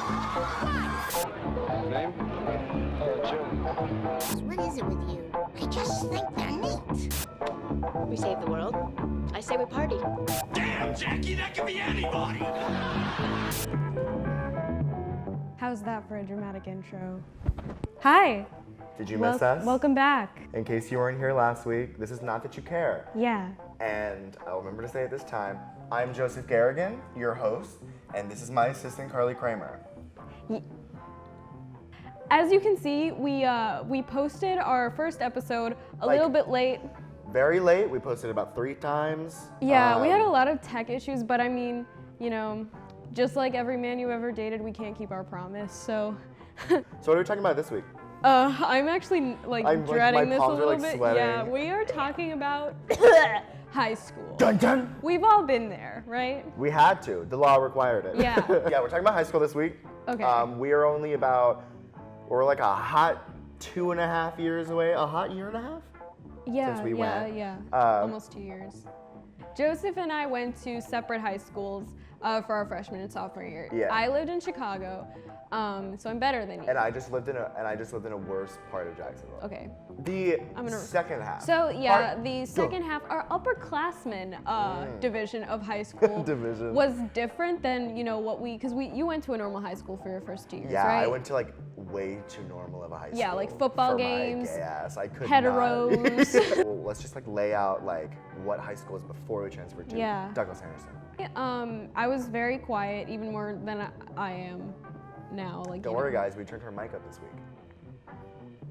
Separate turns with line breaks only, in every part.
Name? Jim.
What is it with you? I just think they're neat.
We save the world. I say we party.
Damn, Jackie, that could be anybody!
How's that for a dramatic intro? Hi.
Did you miss us?
Welcome back.
In case you weren't here last week, this is Not That You Care.
Yeah.
And I'll remember to say it this time. I'm Joseph Garrigan, your host, and this is my assistant, Carly Kramer.
As you can see, we posted our first episode a little bit late.
Very late. We posted about 3 times.
Yeah, we had a lot of tech issues, but I mean, you know, just like every man you ever dated, we can't keep our promise, so.
So what are we talking about this week?
I'm actually dreading
my
this a
palms are,
little bit.
sweating.
Yeah, we are talking about high school.
Dun dun!
We've all been there, right?
We had to. The law required it.
Yeah.
Yeah, we're talking about high school this week.
Okay.
We are only we're like a hot 2.5 years away. A hot year and a half?
Yeah,
Since we went.
Almost 2 years. Joseph and I went to separate high schools for our freshman and sophomore year.
Yeah.
I lived in Chicago, so I'm better than you.
And I just lived in a worse part of Jacksonville.
Okay.
The second half.
So yeah, the second half, our upperclassmen division of high school
Division.
was different than because you went to a normal high school for your first 2 years,
Yeah,
right?
I went to like way too normal of a high school.
Yeah, like football
for
games,
my gay ass. I could
heteros.
Not. Well, let's just lay out what high school was before we transferred to Douglas Anderson.
I was very quiet, even more than I am now.
Don't worry, guys. We turned her mic up this week.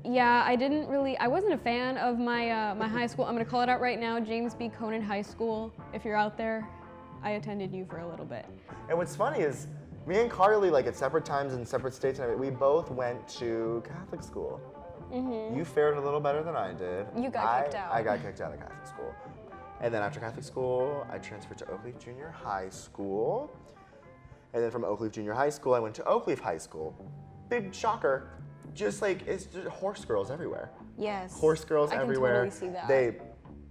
Yeah, I wasn't a fan of my my high school. I'm gonna call it out right now, James B. Conan High School. If you're out there, I attended you for a little bit.
And what's funny is, me and Carly, at separate times in separate states, and everything, we both went to Catholic school. Mm-hmm. You fared a little better than I did.
You got kicked out.
I got kicked out of Catholic school. And then after Catholic school, I transferred to Oakleaf Junior High School. And then from Oakleaf Junior High School, I went to Oakleaf High School. Big shocker. It's just horse girls everywhere.
Yes.
Horse girls everywhere.
I can totally see that.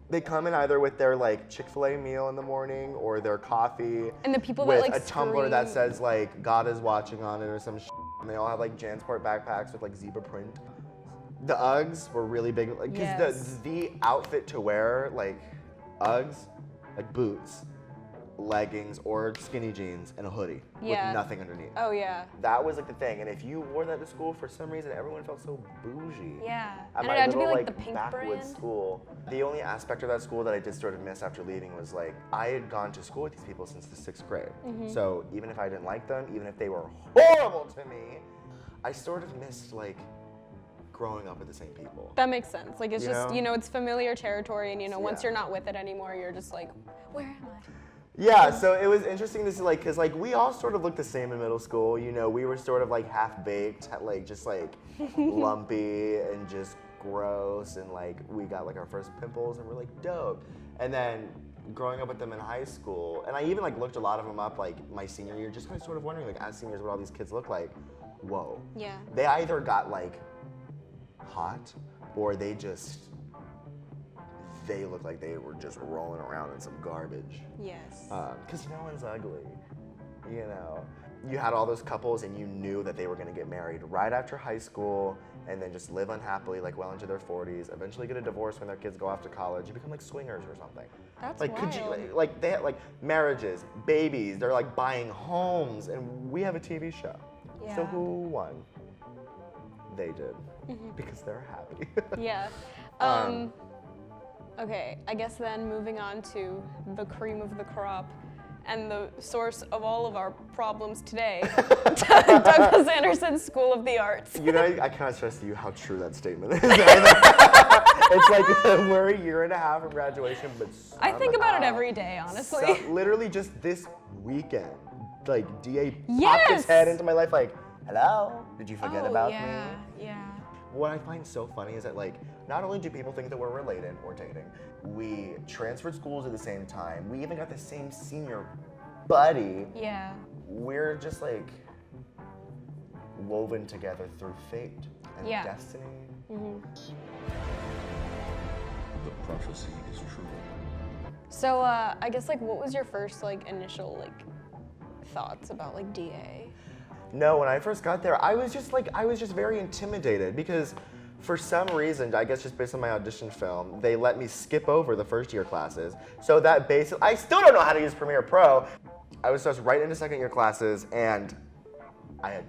They come in either with their Chick-fil-A meal in the morning or their coffee.
And the people
with
that
a tumbler that says God is watching on it or some shit. And they all have Jansport backpacks with zebra print. The Uggs were really big because
Yes.
the outfit to wear Uggs, boots, leggings or skinny jeans and a hoodie with nothing underneath.
Oh yeah.
That was the thing, and if you wore that to school for some reason, everyone felt so bougie.
Yeah.
At
And
my
it had to
little
be the pink
backwoods
brand.
school, the only aspect of that school that I did sort of miss after leaving was I had gone to school with these people since the 6th grade.
Mm-hmm.
So even if I didn't like them, even if they were horrible to me, I sort of missed growing up with the same people.
That makes sense. It's
You
just
know?
it's familiar territory, and once
Yeah.
you're not with it anymore, you're just where am I?
Yeah, so it was interesting to see, because we all sort of looked the same in middle school. We were sort of half-baked, just lumpy and just gross, and we got our first pimples, and we're dope. And then growing up with them in high school, and I even looked a lot of them up my senior year, just kind of sort of wondering as seniors what all these kids look like. Whoa.
Yeah.
They either got hot, or they looked like they were just rolling around in some garbage.
Yes.
Because no one's ugly, You had all those couples and you knew that they were going to get married right after high school and then just live unhappily well into their 40s, eventually get a divorce when their kids go off to college. You become swingers or something.
That's
Could you,
wild.
they had marriages, babies, they're buying homes, and we have a TV show. So
Yeah.
who won? They did, because they're happy.
Yeah. Okay, I guess then moving on to the cream of the crop and the source of all of our problems today, Douglas Anderson School of the Arts.
I cannot stress to you how true that statement is. It's we're a year and a half from graduation, but
I think about it
somehow-
every day, honestly.
literally just this weekend, DA popped
Yes!
his head into my life hello, did you forget about me?
Yeah.
What I find so funny is that not only do people think that we're related or dating, we transferred schools at the same time. We even got the same senior buddy.
Yeah.
We're just woven together through fate and
Yeah.
destiny.
Mm-hmm.
The prophecy is true.
So I guess what was your first initial thoughts about DA?
No, when I first got there, I was just very intimidated because for some reason, I guess just based on my audition film, they let me skip over the first year classes. So that basically, I still don't know how to use Premiere Pro. I was just right into second year classes and I had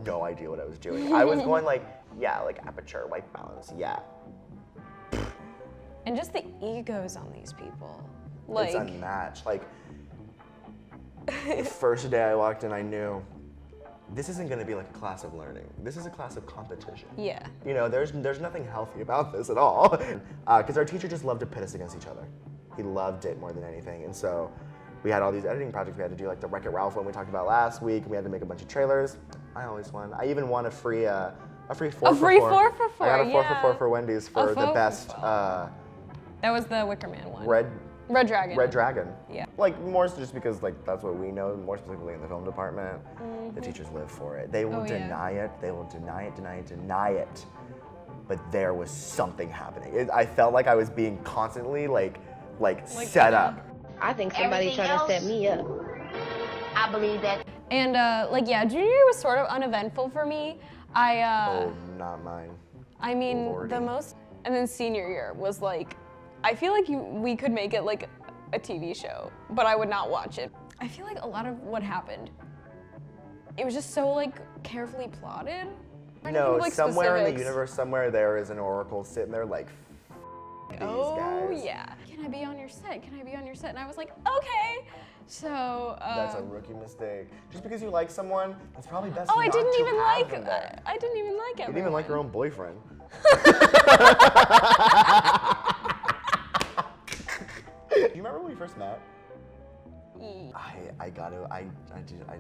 no idea what I was doing. I was going like aperture, white balance, yeah.
And just the egos on these people.
It's unmatched. Like, the first day I walked in, I knew this isn't gonna be like a class of learning. This is a class of competition.
Yeah.
You know, there's nothing healthy about this at all. Because our teacher just loved to pit us against each other. He loved it more than anything. And so we had all these editing projects we had to do, like the Wreck-It Ralph one we talked about last week. And we had to make a bunch of trailers. I always won. I even won a free 4 for 4.
A free 4 for 4,
I got a 4
yeah.
for 4 for Wendy's for the best
That was the Wicker Man one.
Red
Dragon.
Red Dragon.
Yeah.
Like more so just because like that's what we know, more specifically in the film department. The teachers live for it. They will deny it. They will deny it. But there was something happening. I felt like I was being constantly like set up.
I think somebody trying to set me up.
I believe that.
And junior year was sort of uneventful for me.
Oh, not mine.
I mean,
Lordy.
the most, and then senior year was like, I feel like we could make it like a TV show, but I would not watch it. I feel like a lot of what happened, it was just so like carefully plotted.
No,
Like,
somewhere in the
specifics.
universe, somewhere there is an oracle sitting there like, these
Oh
guys.
yeah. Can I be on your set? Can I be on your set? And I was like, okay. So.
That's a rookie mistake. Just because you like someone, it's probably best.
Oh, I
not
didn't
to
even
have
like.
them there.
I didn't even like
You
everyone.
didn't even like your own boyfriend. Do you remember when we first met? I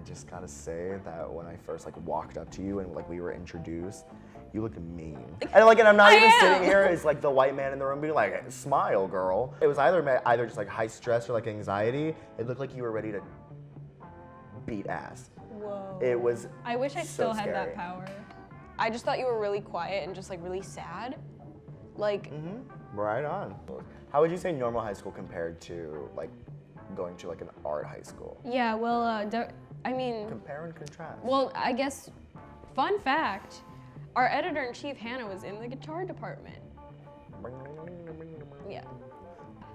just gotta say that when I first like walked up to you and like we were introduced, you looked mean. And I'm not even sitting here as like the white man in the room being like, smile, girl. It was either just like high stress or like anxiety. It looked like you were ready to beat ass.
Whoa.
It was.
I wish I
so
still had
scary.
that power. I just thought you were really quiet and just like really sad. Like,
Right on. How would you say normal high school compared to like going to like an art high school?
yeah, well, I mean,
Compare and contrast.
well, I guess, fun fact, our editor-in-chief, Hannah, was in the guitar department. Yeah.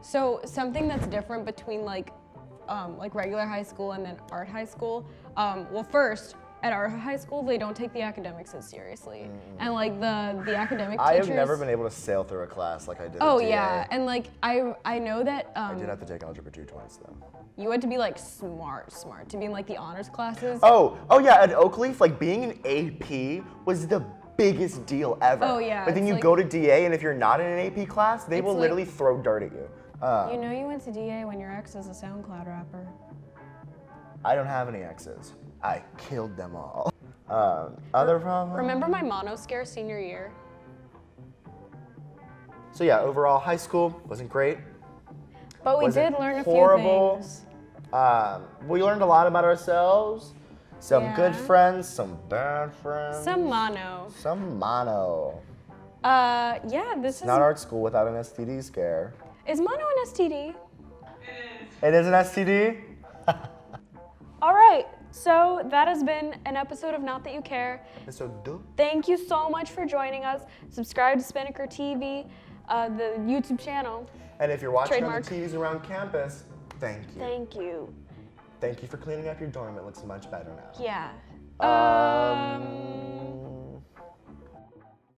So something that's different between like regular high school and then art high school, well, first, at our high school, they don't take the academics as seriously. And like the academic
I
teachers.
have never been able to sail through a class like I did.
Oh
at DA.
yeah, and like I know that
I did have to take algebra 2 twice though.
you had to be like smart to be in like the honors classes.
Oh yeah, at Oakleaf, like being an AP was the biggest deal ever.
Oh, yeah,
But then
it's
you
like-
go to DA, and if you're not in an AP class, they
It's
will
like-
literally throw dirt at you.
You know you went to DA when your ex is a SoundCloud rapper.
I don't have any exes. I killed them all. Other problems?
Remember my mono scare senior year?
So yeah, overall, high school wasn't great.
But we
Wasn't
did learn a
horrible.
few things.
We learned a lot about ourselves. Some good
Yeah.
friends, some bad friends.
Some mono.
Some mono.
Yeah, this is.
Not art school without an STD scare.
Is mono an STD?
It is an STD?
All right, so that has been an episode of Not That You Care.
It's so dope.
Thank you so much for joining us. Subscribe to Spinnaker TV, the YouTube channel.
And if you're watching
Trademark.
on the TVs around campus, thank you.
Thank you.
Thank you for cleaning up your dorm. It looks much better now.
Yeah.